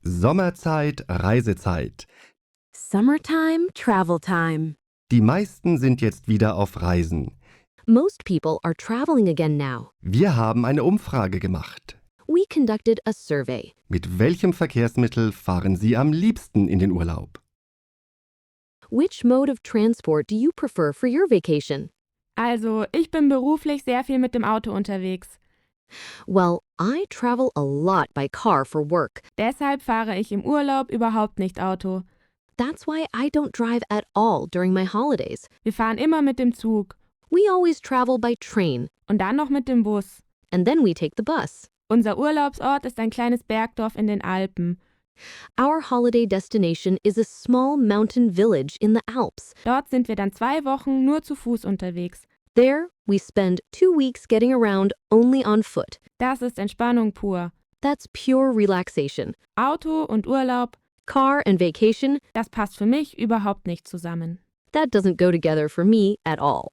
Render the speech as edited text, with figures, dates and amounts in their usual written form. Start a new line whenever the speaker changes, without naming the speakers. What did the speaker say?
Sommerzeit, Reisezeit.
Summertime, travel time.
Die meisten sind jetzt wieder auf Reisen.
Most people are traveling again now.
Wir haben eine Umfrage gemacht.
We conducted a survey.
Mit welchem Verkehrsmittel fahren Sie am liebsten in den Urlaub?
Which mode of transport do you prefer for your vacation?
Also, ich bin beruflich sehr viel mit dem Auto unterwegs.
Well, I travel a lot by car for work.
Deshalb fahre ich im Urlaub überhaupt nicht Auto.
That's why I don't drive at all during my holidays.
Wir fahren immer mit dem Zug
We always travel by train,
und dann noch mit dem Bus.
and then we take the bus.
Unser Urlaubsort ist ein kleines Bergdorf in den Alpen.
Our holiday destination is a small mountain village in the Alps.
Dort sind wir dann 2 Wochen nur zu Fuß unterwegs.
There, we spend 2 weeks getting around only on foot.
Das ist Entspannung pur.
That's pure relaxation.
Auto und Urlaub,
Car and vacation,
das passt für mich überhaupt nicht zusammen.
that doesn't go together for me at all.